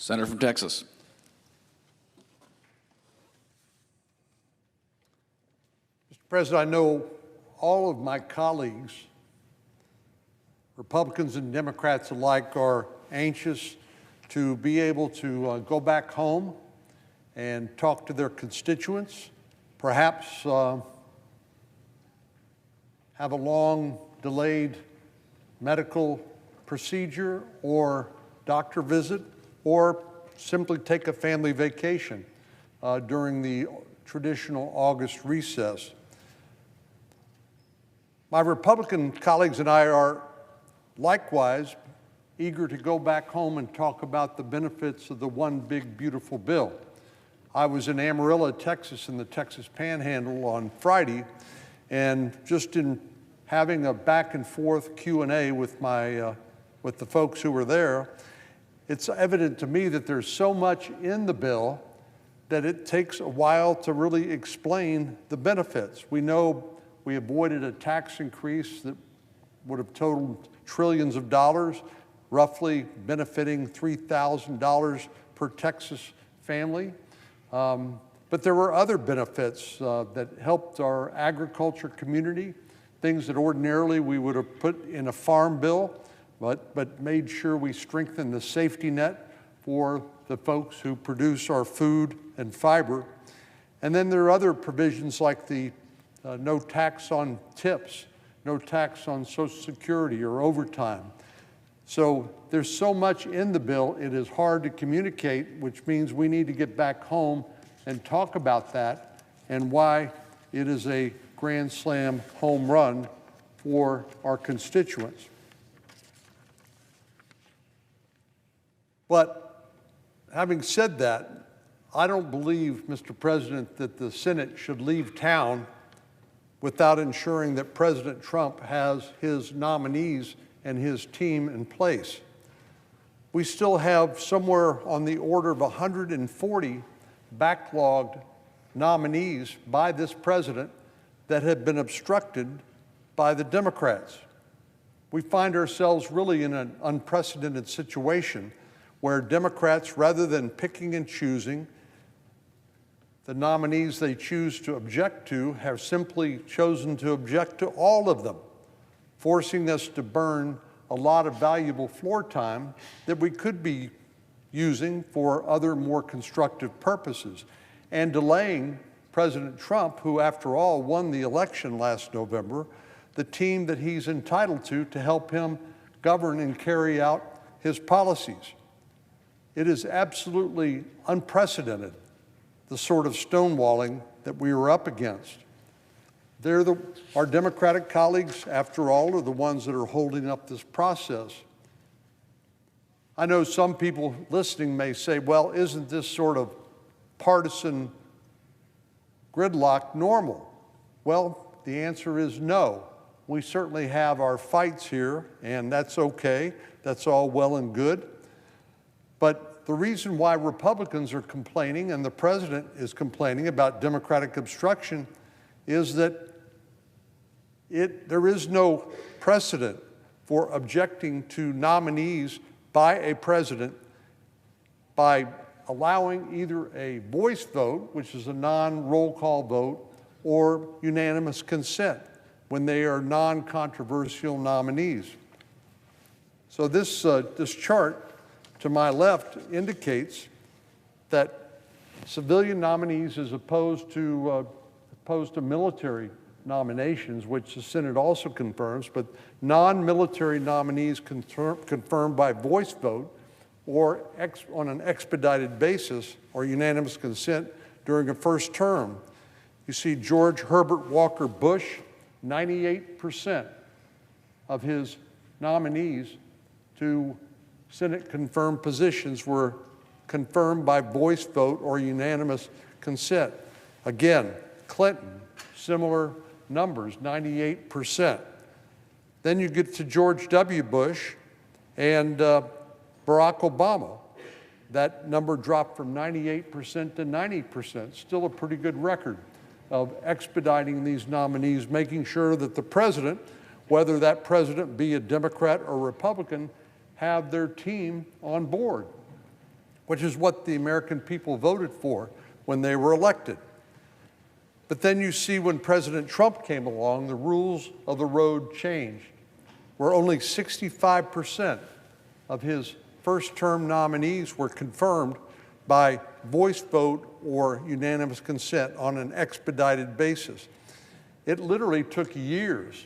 Senator from Texas. Mr. President, I know all of my colleagues, Republicans and Democrats alike, are anxious to be able to go back home and talk to their constituents, perhaps have a long delayed medical procedure or doctor visit, or simply take a family vacation during the traditional August recess. My Republican colleagues and I are likewise eager to go back home and talk about the benefits of the One Big Beautiful Bill. I was in Amarillo, Texas, in the Texas Panhandle on Friday, and just in having a back and forth Q&A with the folks who were there, it's evident to me that there's so much in the bill that it takes a while to really explain the benefits. We know we avoided a tax increase that would have totaled trillions of dollars, roughly benefiting $3,000 per Texas family. But there were other benefits that helped our agriculture community, things that ordinarily we would have put in a farm bill, but made sure we strengthened the safety net for the folks who produce our food and fiber. And then there are other provisions like the no tax on tips, no tax on Social Security or overtime. So there's so much in the bill, it is hard to communicate, which means we need to get back home and talk about that and why it is a grand slam home run for our constituents. But having said that, I don't believe, Mr. President, that the Senate should leave town without ensuring that President Trump has his nominees and his team in place. We still have somewhere on the order of 140 backlogged nominees by this president that have been obstructed by the Democrats. We find ourselves really in an unprecedented situation where Democrats, rather than picking and choosing the nominees they choose to object to, have simply chosen to object to all of them, forcing us to burn a lot of valuable floor time that we could be using for other more constructive purposes, and delaying President Trump, who after all won the election last November, the team that he's entitled to help him govern and carry out his policies. It is absolutely unprecedented, the sort of stonewalling that we were up against. Our Democratic colleagues, after all, are the ones that are holding up this process. I know some people listening may say, well, isn't this sort of partisan gridlock normal? Well, the answer is no. We certainly have our fights here, and that's okay. That's all well and good. But the reason why Republicans are complaining and the president is complaining about Democratic obstruction is that there is no precedent for objecting to nominees by a president by allowing either a voice vote, which is a non-roll call vote, or unanimous consent when they are non-controversial nominees. So this chart to my left indicates that civilian nominees as opposed to military nominations, which the Senate also confirms, but non-military nominees confirmed by voice vote or on an expedited basis or unanimous consent during a first term. You see George Herbert Walker Bush, 98% of his nominees to Senate-confirmed positions were confirmed by voice vote or unanimous consent. Again, Clinton, similar numbers, 98%. Then you get to George W. Bush and Barack Obama. That number dropped from 98% to 90%, still a pretty good record of expediting these nominees, making sure that the president, whether that president be a Democrat or Republican, have their team on board. which is what the American people voted for when they were elected. But then you see when President Trump came along, the rules of the road changed, where only 65% of his first-term nominees were confirmed by voice vote or unanimous consent on an expedited basis. It literally took years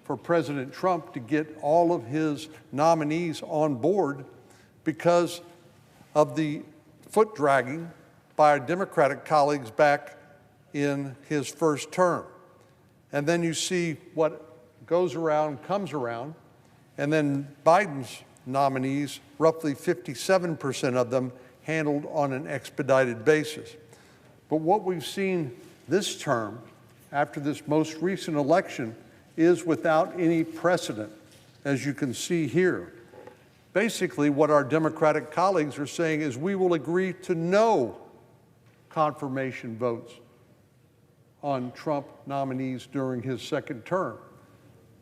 for President Trump to get all of his nominees on board because of the foot dragging by our Democratic colleagues back in his first term. And then you see what goes around comes around, and then Biden's nominees, roughly 57% of them, handled on an expedited basis. But what we've seen this term, after this most recent election, is without any precedent, as you can see here. Basically, what our Democratic colleagues are saying is we will agree to no confirmation votes on Trump nominees during his second term.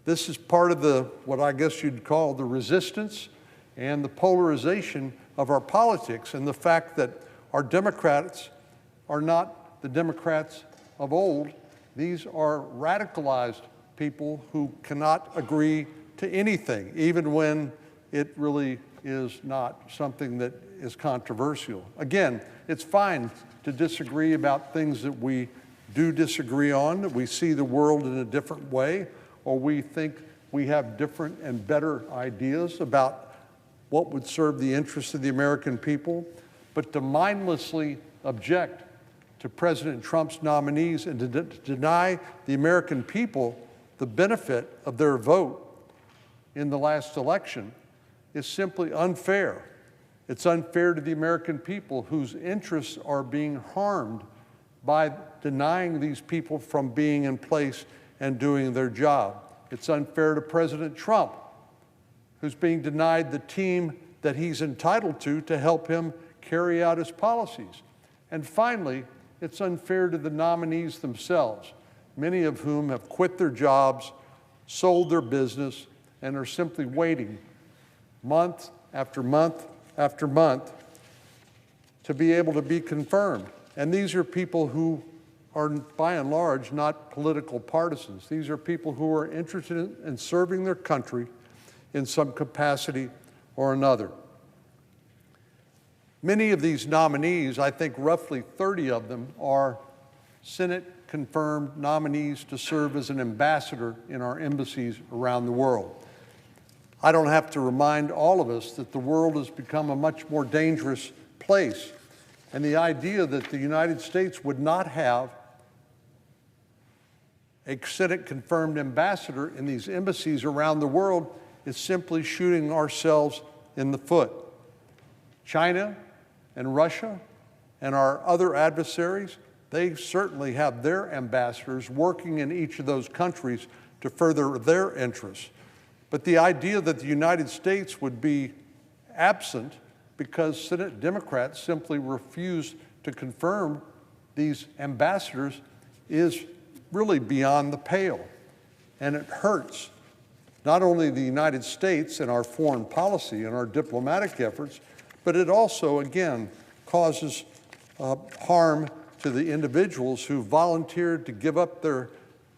This is part of what I guess you'd call the resistance and the polarization of our politics, and the fact that our Democrats are not the Democrats of old. These are radicalized people who cannot agree to anything, even when it really is not something that is controversial. Again, it's fine to disagree about things that we do disagree on, that we see the world in a different way, or we think we have different and better ideas about what would serve the interests of the American people. But to mindlessly object to President Trump's nominees and to deny the American people the benefit of their vote in the last election is simply unfair. It's unfair to the American people whose interests are being harmed by denying these people from being in place and doing their job. It's unfair to President Trump, who's being denied the team that he's entitled to help him carry out his policies. And finally, it's unfair to the nominees themselves, many of whom have quit their jobs, sold their business, and are simply waiting month after month after month to be able to be confirmed. And these are people who are, by and large, not political partisans. These are people who are interested in serving their country in some capacity or another. Many of these nominees, I think roughly 30 of them, are Senate-confirmed nominees to serve as an ambassador in our embassies around the world. I don't have to remind all of us that the world has become a much more dangerous place. And the idea that the United States would not have a Senate-confirmed ambassador in these embassies around the world is simply shooting ourselves in the foot. China and Russia and our other adversaries, they certainly have their ambassadors working in each of those countries to further their interests. But the idea that the United States would be absent because Senate Democrats simply refuse to confirm these ambassadors is really beyond the pale. And it hurts not only the United States and our foreign policy and our diplomatic efforts, but it also, again, causes harm to the individuals who volunteered to give up their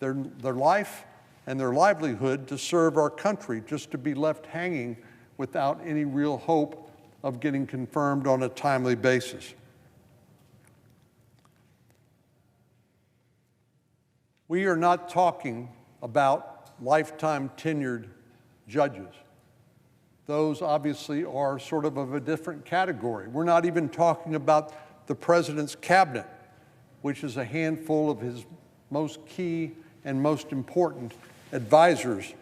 life and their livelihood to serve our country, just to be left hanging without any real hope of getting confirmed on a timely basis. We are not talking about lifetime tenured judges. Those obviously are sort of a different category. We're not even talking about the president's cabinet, which is a handful of his most key and most important advisors.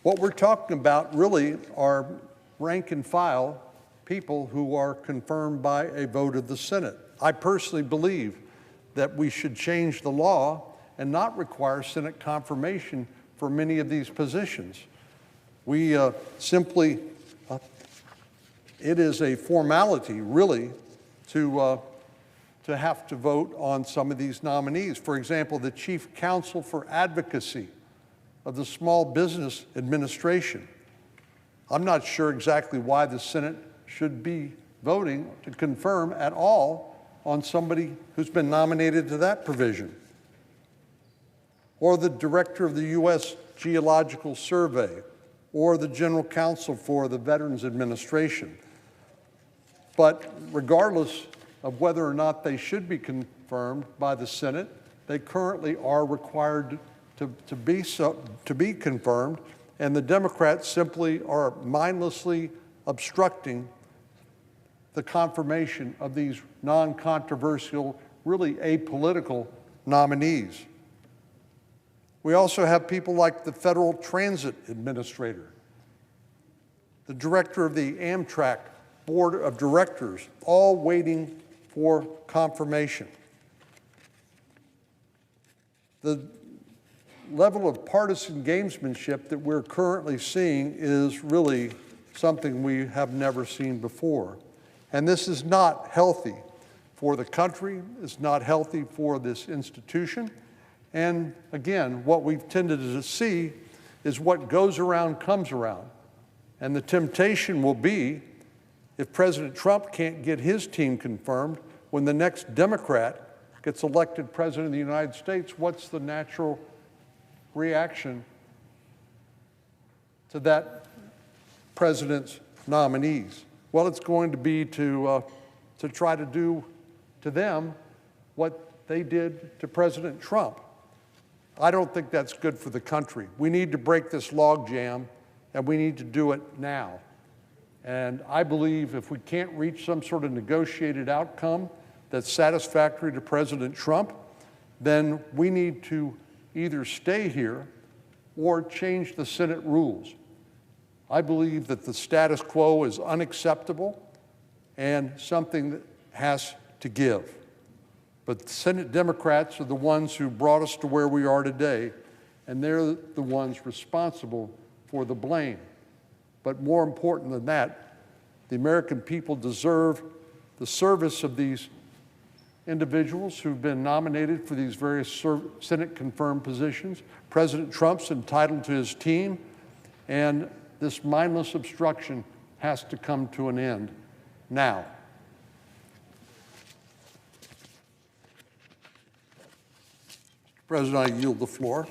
What we're talking about really are rank and file people who are confirmed by a vote of the Senate. I personally believe that we should change the law and not require Senate confirmation for many of these positions. We simply, it is a formality, really, to have to vote on some of these nominees. For example, the Chief Counsel for Advocacy of the Small Business Administration. I'm not sure exactly why the Senate should be voting to confirm at all on somebody who's been nominated to that provision. Or the director of the U.S. Geological Survey, or the general counsel for the Veterans Administration. But regardless of whether or not they should be confirmed by the Senate, they currently are required to be confirmed, and the Democrats simply are mindlessly obstructing the confirmation of these non-controversial, really apolitical nominees. We also have people like the Federal Transit Administrator, the director of the Amtrak Board of Directors, all waiting for confirmation. The level of partisan gamesmanship that we're currently seeing is really something we have never seen before. And this is not healthy for the country, it's not healthy for this institution. And again, what we've tended to see is what goes around comes around. And the temptation will be, if President Trump can't get his team confirmed, when the next Democrat gets elected president of the United States, what's the natural reaction to that president's nominees? Well, it's going to be to try to do to them what they did to President Trump. I don't think that's good for the country. We need to break this logjam, and we need to do it now. And I believe if we can't reach some sort of negotiated outcome that's satisfactory to President Trump, then we need to either stay here or change the Senate rules. I believe that the status quo is unacceptable and something that has to give. But the Senate Democrats are the ones who brought us to where we are today, and they're the ones responsible for the blame. But more important than that, the American people deserve the service of these individuals who've been nominated for these various Senate-confirmed positions. President Trump's entitled to his team, and this mindless obstruction has to come to an end now. President, I yield the floor.